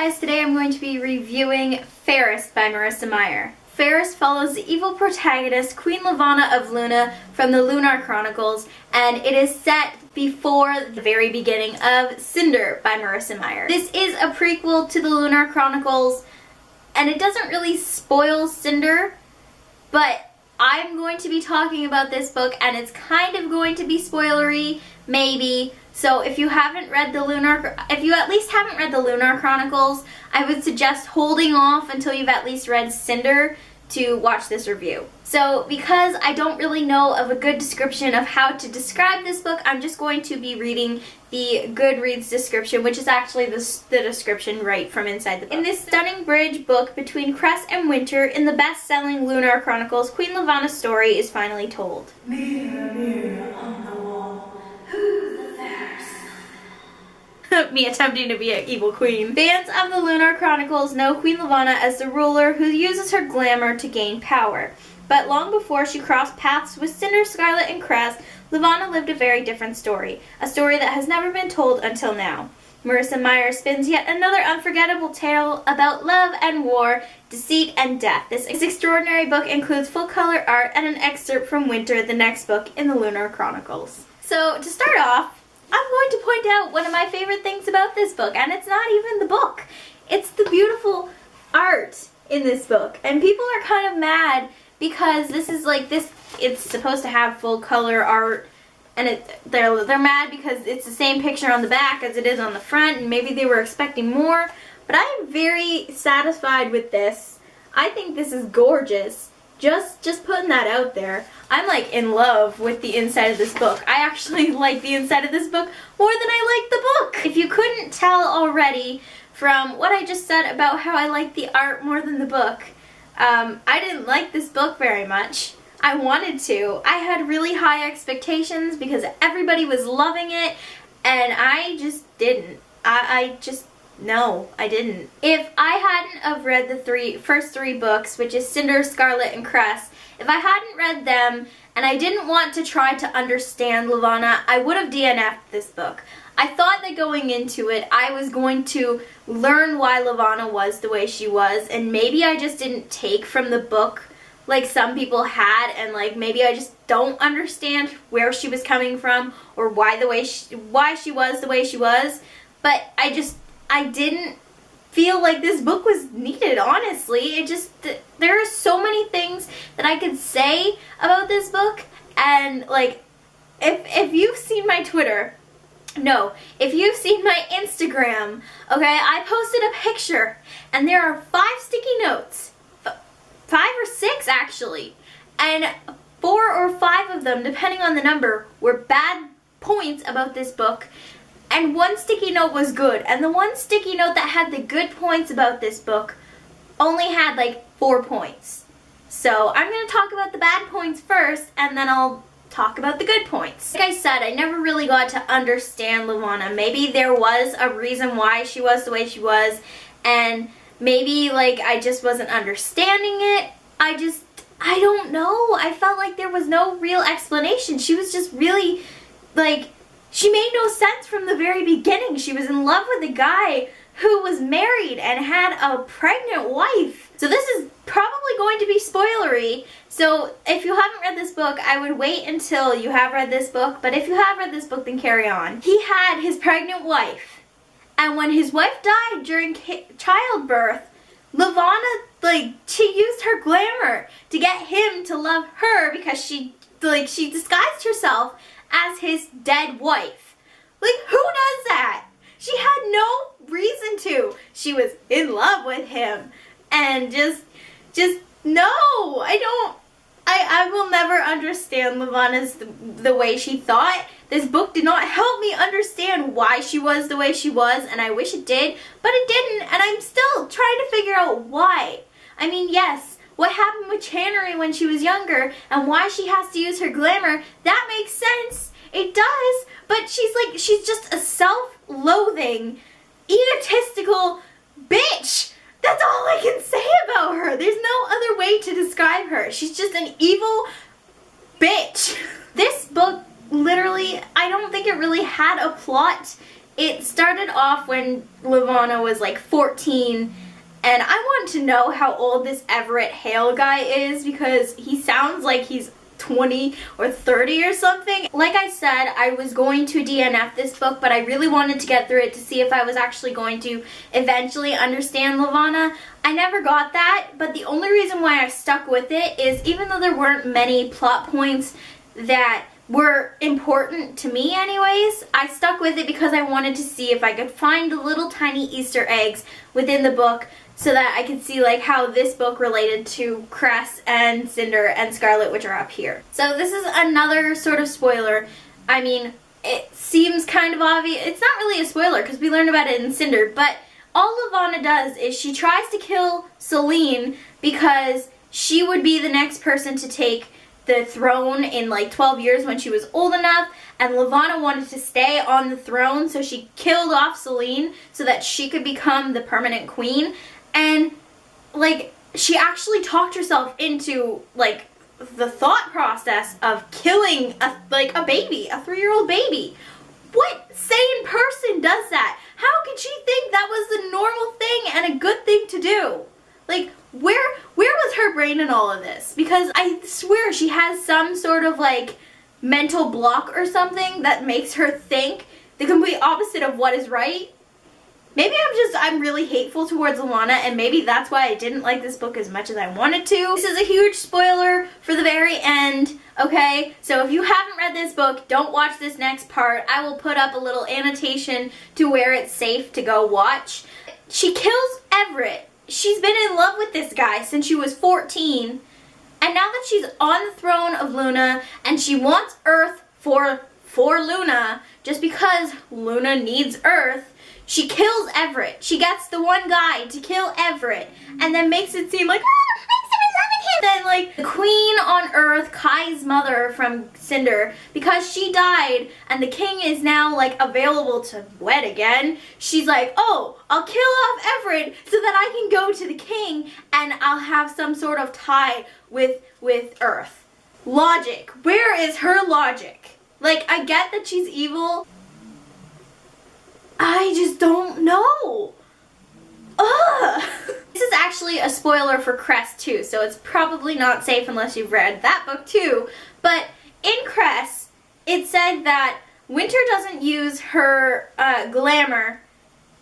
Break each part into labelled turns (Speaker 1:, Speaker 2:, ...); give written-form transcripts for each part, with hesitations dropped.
Speaker 1: guys, today I'm going to be reviewing Fairest by Marissa Meyer. Fairest follows the evil protagonist Queen Levana of Luna from the Lunar Chronicles, and it is set before the very beginning of Cinder by Marissa Meyer. This is a prequel to the Lunar Chronicles, and it doesn't really spoil Cinder, but I'm going to be talking about this book, and it's kind of going to be spoilery, maybe. So if you at least haven't read the Lunar Chronicles, I would suggest holding off until you've at least read Cinder to watch this review. So because I don't really know of a good description of how to describe this book, I'm just going to be reading the Goodreads description, which is actually the description right from inside the book. In this stunning bridge book between Cress and Winter in the best-selling Lunar Chronicles, Queen Levana's story is finally told.
Speaker 2: Mirror, mirror on the wall, who's the fairest of them all?
Speaker 1: Me attempting to be an evil queen. Fans of the Lunar Chronicles know Queen Levana as the ruler who uses her glamour to gain power. But long before she crossed paths with Cinder, Scarlet, and Cress, Levana lived a very different story. A story that has never been told until now. Marissa Meyer spins yet another unforgettable tale about love and war, deceit and death. This extraordinary book includes full-color art and an excerpt from Winter, the next book in the Lunar Chronicles. So, to start off, I'm going to point out one of my favorite things about this book, and it's not even the book. It's the beautiful art in this book. And people are kind of mad because this is like this, it's supposed to have full color art, and they're mad because it's the same picture on the back as it is on the front, and maybe they were expecting more. But I'm very satisfied with this. I think this is gorgeous. Just putting that out there. I'm like in love with the inside of this book. I actually like the inside of this book more than I like the book. If you couldn't tell already from what I just said about how I like the art more than the book, I didn't like this book very much. I wanted to. I had really high expectations because everybody was loving it, and I just didn't. No, I didn't. If I hadn't have read the first three books, which is Cinder, Scarlet, and Cress, if I hadn't read them and I didn't want to try to understand Levana, I would have DNF'd this book. I thought that going into it, I was going to learn why Levana was the way she was, and maybe I just didn't take from the book like some people had, and like maybe I just don't understand where she was coming from or why she was the way she was. But I didn't feel like this book was needed, honestly. There are so many things that I could say about this book, and like, if you've seen my Twitter, no, if you've seen my Instagram, okay, I posted a picture, and there are 5 sticky notes, 5 or 6 actually, and 4 or 5 of them, depending on the number, were bad points about this book. And 1 sticky note was good, and the 1 sticky note that had the good points about this book only had like 4 points. So I'm going to talk about the bad points first, and then I'll talk about the good points. Like I said, I never really got to understand Levana. Maybe there was a reason why she was the way she was, and maybe like I just wasn't understanding it. I don't know. I felt like there was no real explanation. She was just really like, she made no sense from the very beginning. She was in love with a guy who was married and had a pregnant wife. So this is probably going to be spoilery. So if you haven't read this book, I would wait until you have read this book. But if you have read this book, then carry on. He had his pregnant wife. And when his wife died during childbirth, Levana, she used her glamour to get him to love her because she disguised herself as his dead wife. Like, who does that? She had no reason to. She was in love with him. And just no, I will never understand Levana's the way she thought. This book did not help me understand why she was the way she was, and I wish it did, but it didn't, and I'm still trying to figure out why. I mean, yes, what happened with Channery when she was younger and why she has to use her glamour, that makes sense. It does, but she's just a self-loathing, egotistical bitch. That's all I can say about her. There's no other way to describe her. She's just an evil bitch. This book, literally, I don't think it really had a plot it started off when Levana was like 14, and I want to know how old this Everett Hale guy is because he sounds like he's 20 or 30 or something. Like I said, I was going to DNF this book, but I really wanted to get through it to see if I was actually going to eventually understand Levana. I never got that, but the only reason why I stuck with it is even though there weren't many plot points that were important to me anyways, I stuck with it because I wanted to see if I could find the little tiny Easter eggs within the book so that I could see like how this book related to Cress and Cinder and Scarlet, which are up here. So this is another sort of spoiler. I mean, it seems kind of obvious. It's not really a spoiler because we learned about it in Cinder, but all Levana does is she tries to kill Celine because she would be the next person to take the throne in like 12 years when she was old enough, and Levana wanted to stay on the throne, so she killed off Celine so that she could become the permanent queen. And like she actually talked herself into like the thought process of killing a baby, a 3-year-old baby. What sane person does that? How could she think that was the normal thing and a good thing to do? Like, where was her brain in all of this? Because I swear she has some sort of like mental block or something that makes her think the complete opposite of what is right. Maybe I'm really hateful towards Levana, and maybe that's why I didn't like this book as much as I wanted to. This is a huge spoiler for the very end, okay? So if you haven't read this book, don't watch this next part. I will put up a little annotation to where it's safe to go watch. She kills Everett. She's been in love with this guy since she was 14, and now that she's on the throne of Luna, and she wants Earth for Luna, just because Luna needs Earth, she kills Everett. She gets the one guy to kill Everett, and then makes it seem like, oh, I'm so in love with him. Then like the queen on Earth, Kai's mother from Cinder, because she died and the king is now like available to wed again, she's like, oh, I'll kill off Everett so that I can go to the king and I'll have some sort of tie with Earth. Logic. Where is her logic? Like, I get that she's evil. I just don't know. Ugh. This is actually a spoiler for Cress too, so it's probably not safe unless you've read that book too. But in Cress, it said that Winter doesn't use her glamour,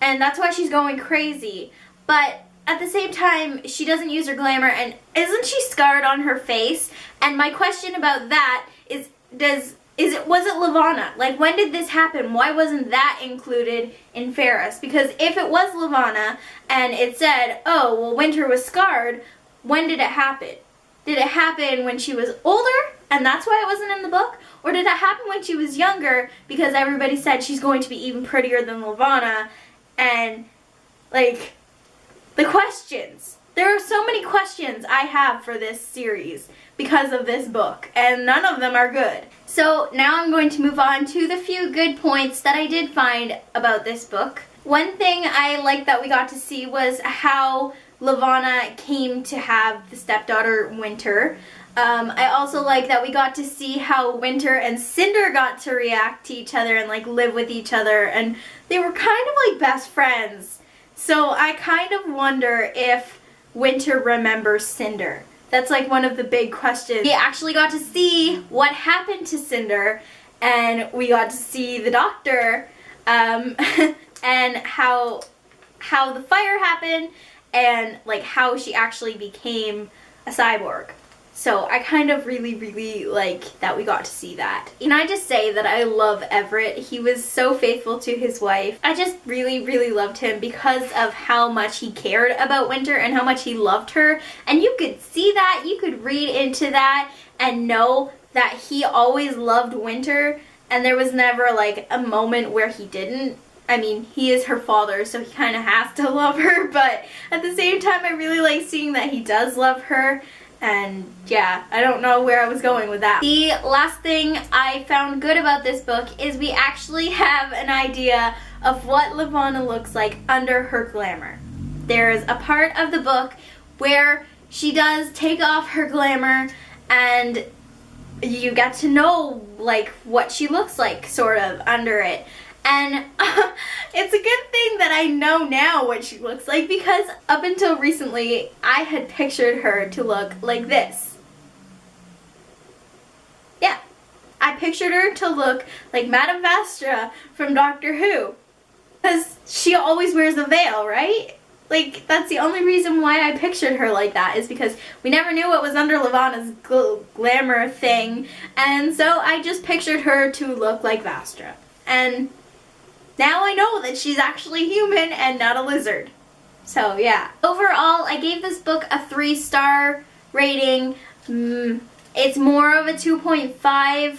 Speaker 1: and that's why she's going crazy. But at the same time, she doesn't use her glamour, and isn't she scarred on her face? And my question about that is, was it Levana? Like, when did this happen? Why wasn't that included in Fairest? Because if it was Levana and it said, oh, well, Winter was scarred, when did it happen? Did it happen when she was older and that's why it wasn't in the book? Or did it happen when she was younger because everybody said she's going to be even prettier than Levana? And, like, the questions. There are so many questions I have for this series because of this book, and none of them are good. So now I'm going to move on to the few good points that I did find about this book. One thing I liked that we got to see was how Levana came to have the stepdaughter Winter. I also like that we got to see how Winter and Cinder got to react to each other and like live with each other, and they were kind of like best friends. So I kind of wonder if Winter remembers Cinder. That's like one of the big questions. We actually got to see what happened to Cinder, and we got to see the doctor, and how the fire happened, and like how she actually became a cyborg. So I kind of really like that we got to see that. Can I just say that I love Everett? He was so faithful to his wife. I just really loved him because of how much he cared about Winter and how much he loved her. And you could see that, you could read into that and know that he always loved Winter, and there was never like a moment where he didn't. I mean, he is her father, so he kind of has to love her, but at the same time I really like seeing that he does love her. And yeah, I don't know where I was going with that. The last thing I found good about this book is we actually have an idea of what Levana looks like under her glamour. There's a part of the book where she does take off her glamour and you get to know like what she looks like sort of under it. And it's a good thing that I know now what she looks like, because up until recently, I had pictured her to look like this. Yeah, I pictured her to look like Madame Vastra from Doctor Who. Because she always wears a veil, right? Like, that's the only reason why I pictured her like that, is because we never knew what was under Levana's glamour thing. And so I just pictured her to look like Vastra. And now I know that she's actually human and not a lizard. So yeah. Overall, I gave this book a 3-star rating. It's more of a 2.5,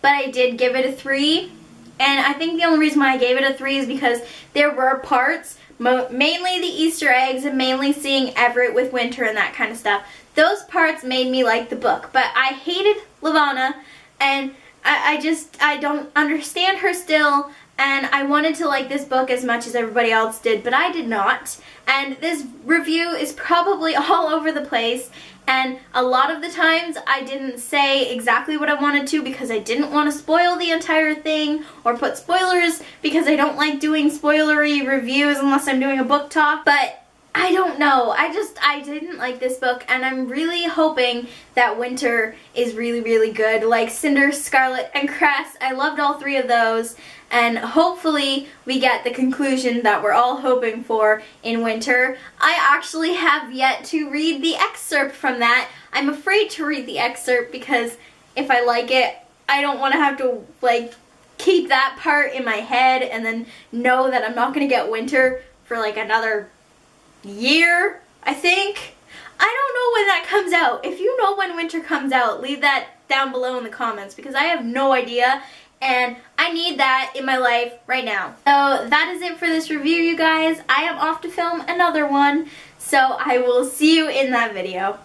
Speaker 1: but I did give it a 3. And I think the only reason why I gave it a 3 is because there were parts, mainly the Easter eggs and mainly seeing Everett with Winter and that kind of stuff. Those parts made me like the book, but I hated Levana, and I don't understand her still, and I wanted to like this book as much as everybody else did, but I did not. And this review is probably all over the place, and a lot of the times I didn't say exactly what I wanted to because I didn't want to spoil the entire thing or put spoilers, because I don't like doing spoilery reviews unless I'm doing a book talk. But I don't know, I didn't like this book, and I'm really hoping that Winter is really, really good. Like Cinder, Scarlet, and Cress, I loved all 3 of those, and hopefully we get the conclusion that we're all hoping for in Winter. I actually have yet to read the excerpt from that. I'm afraid to read the excerpt because if I like it, I don't want to have to, like, keep that part in my head and then know that I'm not going to get Winter for, like, another year, I think. I don't know when that comes out. If you know when Winter comes out, leave that down below in the comments, because I have no idea, and I need that in my life right now. So that is it for this review, you guys. I am off to film another one, so I will see you in that video.